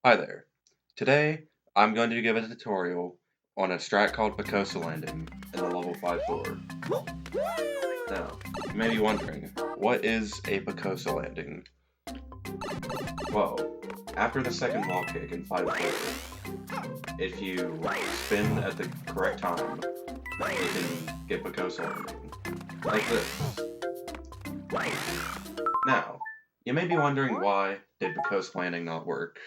Hi there. Today, I'm going to give a tutorial on a strat called Pocoso landing in the level 5 floor. Now, you may be wondering, what is a Pocoso landing? Well, after the second wall kick in 5 floor, if you spin at the correct time, you can get Pocoso landing, like this. Now, you may be wondering why did Pocoso landing not work?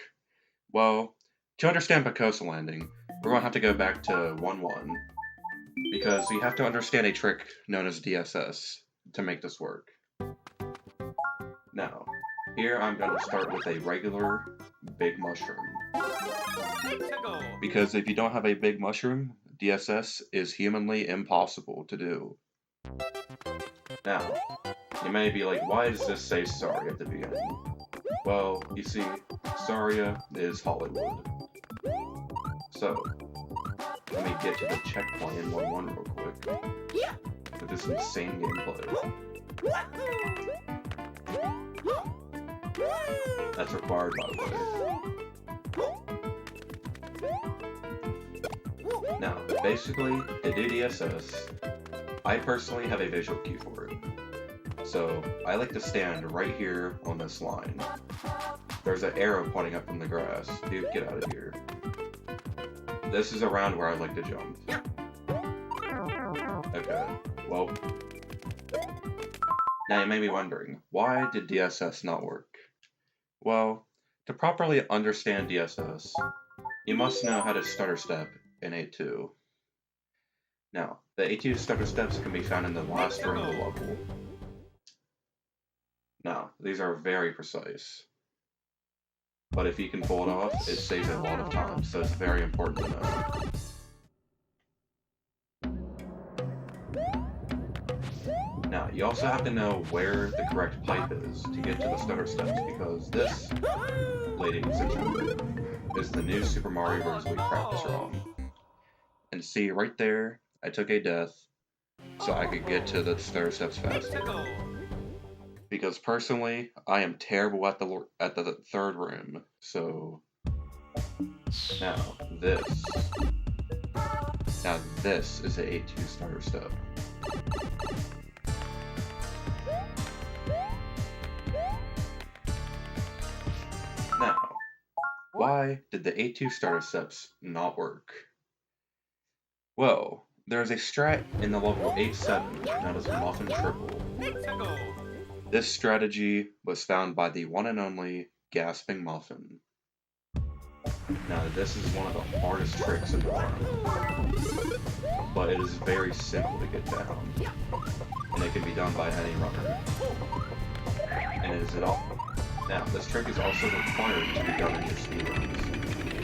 Well, to understand Pocoso landing, we're going to have to go back to 1-1, because you have to understand a trick known as DSS to make this work. Now, here I'm going to start with a regular big mushroom, because if you don't have a big mushroom, DSS is humanly impossible to do. Now, you may be like, why does this say sorry at the beginning? Well, you see, Saria is Hollywood. So, let me get to the checkpoint in 1-1 real quick. With this insane gameplay. That's required, by the way. Now, basically, to do DSS, I personally have a visual cue for it. So, I like to stand right here on this line. There's an arrow pointing up from the grass. Dude, get out of here. This is around where I like to jump. Okay, well. Now you may be wondering, why did DSS not work? Well, to properly understand DSS, you must know how to stutter step in A2. Now, the A2 stutter steps can be found in the last room of the level. Now, these are very precise. But if you can pull it off, it saves a lot of time, so it's very important to know. Now, you also have to know where the correct pipe is to get to the stutter steps, because this, ladies and gentlemen, is the new Super Mario Bros. We practice wrong. And see, right there, I took a death so I could get to the stutter steps faster. Because personally, I am terrible at the third room, so... Now, this is a A2 starter step. Now, why did the A2 starter steps not work? Well, there is a strat in the level 8-7 known as Muffin Triple. This strategy was found by the one and only Gasping Muffin. Now, this is one of the hardest tricks in the world, but it is very simple to get down, and it can be done by any runner. And it is it all. Now, this trick is also required to be done in your speedruns,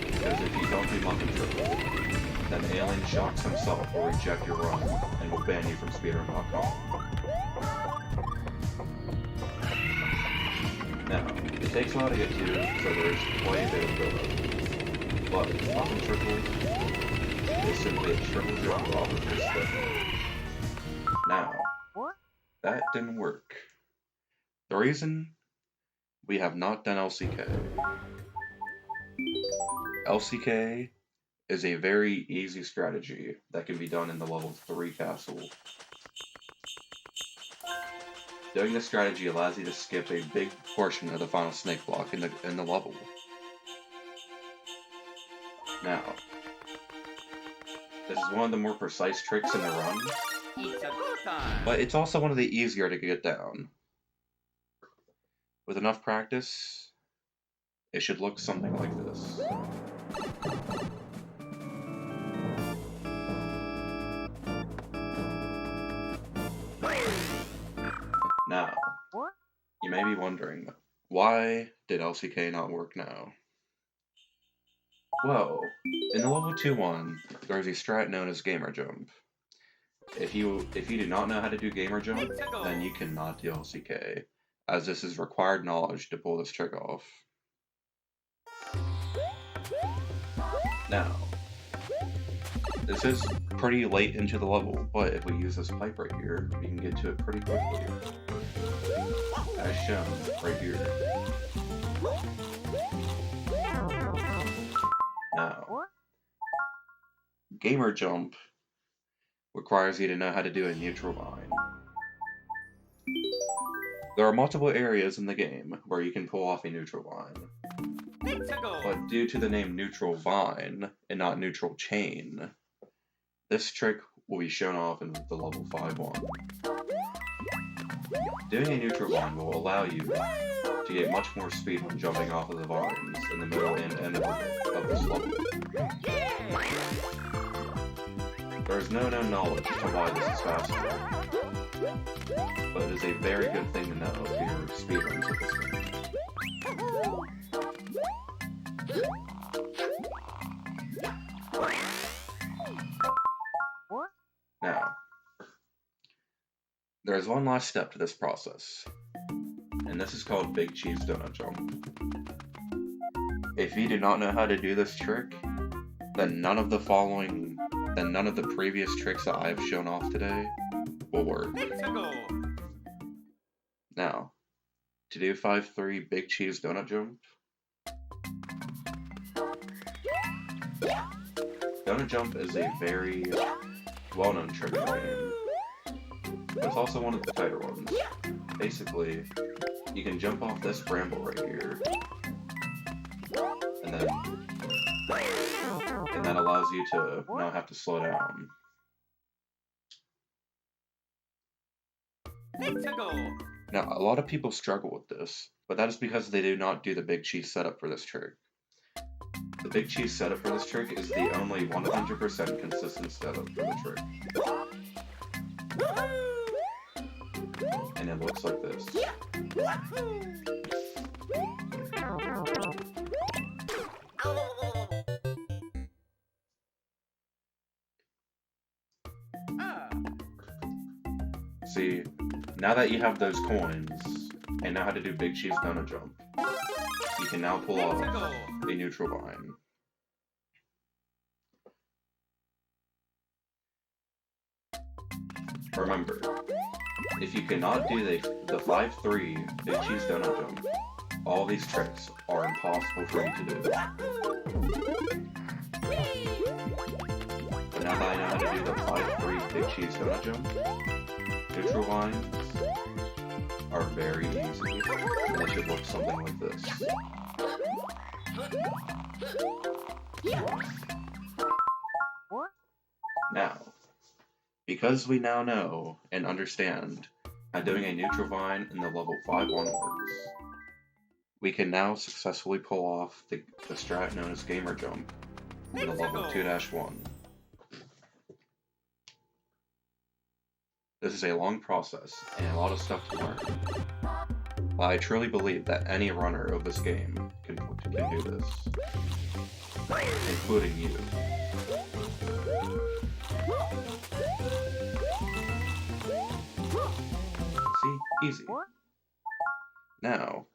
because if you don't do Muffin Triple, then Alien Shocks himself will reject your run and will ban you from speedrun.com. Now, it takes a while to get to, so there's quite a bit of build-up. But Muffin Triple is simply a triple jump off of this step. Now, that didn't work. The reason? We have not done LCK. LCK is a very easy strategy that can be done in the level 3 castle. Doing this strategy allows you to skip a big portion of the final snake block in the level. Now, this is one of the more precise tricks in the run, but it's also one of the easier to get down. With enough practice, it should look something like this. Now, you may be wondering, why did LCK not work now? Well, in the level 2-1, there's a strat known as Gamer Jump. If you do not know how to do Gamer Jump, then you cannot do LCK, as this is required knowledge to pull this trick off. Now, this is pretty late into the level, but if we use this pipe right here, we can get to it pretty quickly. As shown right here. Gamer Jump requires you to know how to do a neutral vine. There are multiple areas in the game where you can pull off a neutral vine. But due to the name neutral vine and not neutral chain, this trick will be shown off in the level 5 one. Doing a neutral vine will allow you to get much more speed when jumping off of the vines in the middle and end of this level. There is no known knowledge as to why this is faster, but it is a very good thing to know if you're speedrunners at this game. Now, there is one last step to this process, and this is called Big Cheese Donut Jump. If you do not know how to do this trick, then none of the previous tricks that I have shown off today will work. Now, to do 5-3 Big Cheese Donut Jump, Donut Jump is a very well-known trick in the game, but it's also one of the tighter ones. Basically, you can jump off this bramble right here, and that allows you to not have to slow down. Now, a lot of people struggle with this, but that is because they do not do the Big Cheese setup for this trick. The Big Cheese setup for this trick is the only 100% consistent setup for the trick. And it looks like this. See, now that you have those coins, and know how to do Big Cheese Donut Jump, you can now pull off a neutral vine. Remember, if you cannot do the 5-3 Big Cheese Donut Jump, all these tricks are impossible for you to do. But now that I know how to do the 5-3 Big Cheese Donut Jump, neutral vines are very easy, and they should look something like this. Now, because we now know and understand how doing a neutral vine in the level 5-1 works, we can now successfully pull off the strat known as Gamer Jump in the level 2-1. This is a long process and a lot of stuff to learn, but I truly believe that any runner of this game can do this, including you. See? Easy. Now,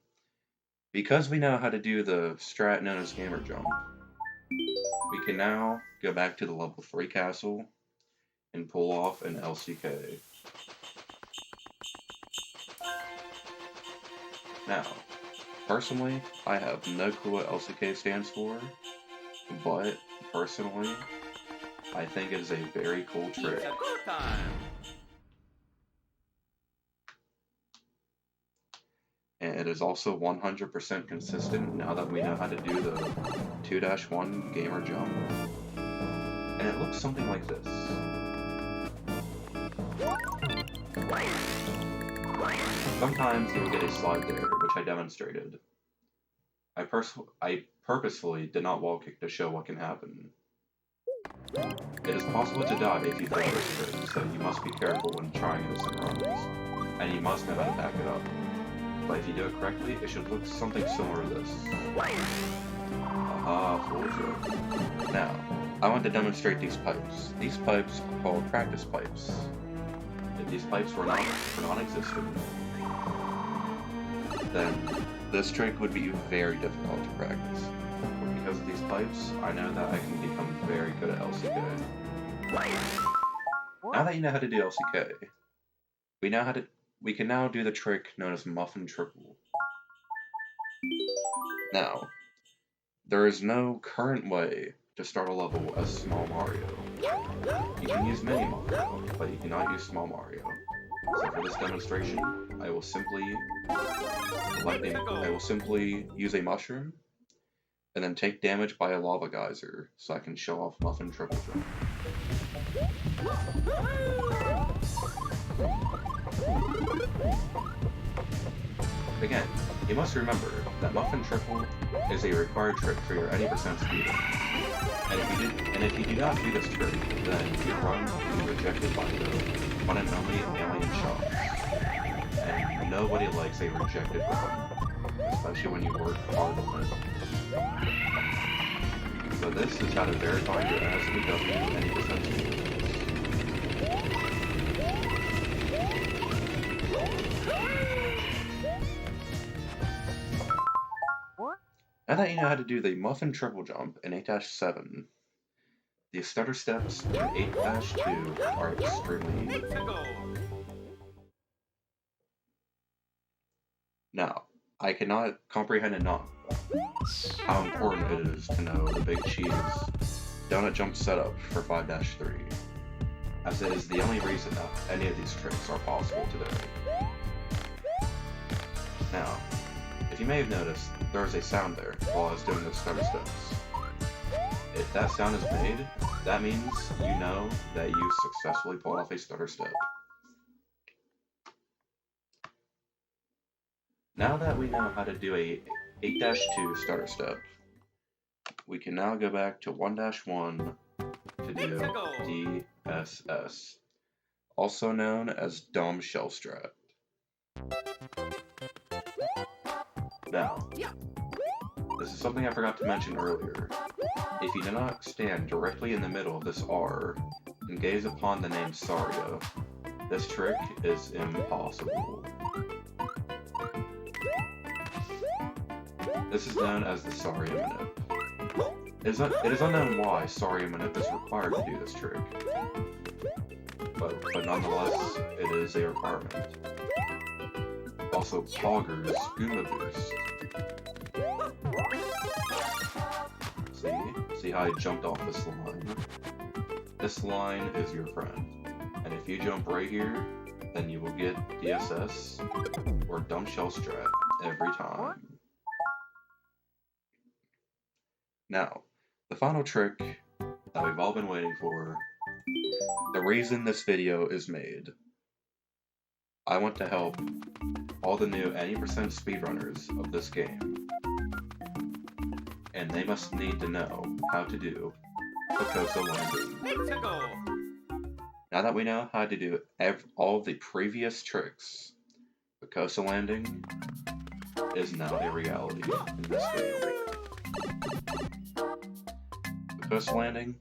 because we know how to do the strat known as Gamer Jump, we can now go back to the level 3 castle and pull off an LCK. Now, personally, I have no clue what LCK stands for, but personally, I think it is a very cool trick. And it is also 100% consistent now that we know how to do the 2-1 Gamer Jump. And it looks something like this. Sometimes you will get a slide there, which I demonstrated. I purposefully did not wall kick to show what can happen. It is possible to die if you fail this trick, so you must be careful when trying this in runs, and you must know how to back it up. But if you do it correctly, it should look something similar to this. Aha, full joke. Now, I want to demonstrate these pipes. These pipes are called practice pipes. If these pipes were non-existent, then this trick would be very difficult to practice. But because of these pipes, I know that I can become very good at LCK. Now that you know how to do LCK, we can now do the trick known as Muffin Triple. Now, there is no current way to start a level as Small Mario. You can use Mini Mario, but you cannot use Small Mario. So for this demonstration, I will simply use a mushroom and then take damage by a lava geyser so I can show off Muffin Triple Jump. Again, you must remember that Muffin Triple is a required trick for your any percent speedrun. And if you do not do this trick, then your run will be rejected by the one and only alien shots. And nobody likes a rejected run, especially when you work hard on it. So this is how to verify your SPW any percent speedrun. Now that you know how to do the Muffin Triple Jump in 8-7, the stutter steps in 8-2 are extremely easy. Now, I cannot comprehend enough how important it is to know the Big Cheese donut jump setup for 5-3, as it is the only reason that any of these tricks are possible today. Now, if you may have noticed, there was a sound there while I was doing those stutter steps. If that sound is made, that means you know that you successfully pulled off a stutter step. Now that we know how to do a 8-2 stutter step, we can now go back to 1-1 to do DSS, also known as Dumb Shell Strat. Now, this is something I forgot to mention earlier. If you do not stand directly in the middle of this R and gaze upon the name Saria, this trick is impossible. This is known as the Saria Manip. It is unknown why Saria Manip is required to do this trick, but nonetheless, it is a requirement. Also, Pogger's Goomba Boost. See how I jumped off this line? This line is your friend, and if you jump right here, then you will get DSS or Dumb Shell Strat every time. Now, the final trick that we've all been waiting for, the reason this video is made. I want to help all the new any percent speedrunners of this game, and they must need to know how to do Pocoso landing. Now that we know how to do all of the previous tricks, Pocoso landing is now a reality in this game. Pocoso landing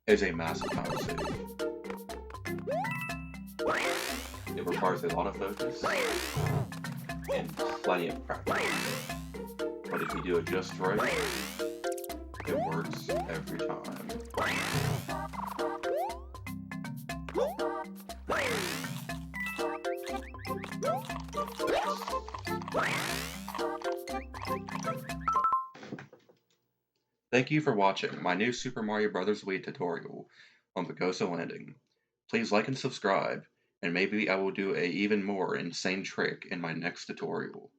is a massive time save. It requires a lot of focus and plenty of practice. But if you do it just right, it works every time. Thank you for watching my new Super Mario Bros. Wii tutorial on Pocoso landing. Please like and subscribe, and maybe I will do a even more insane trick in my next tutorial.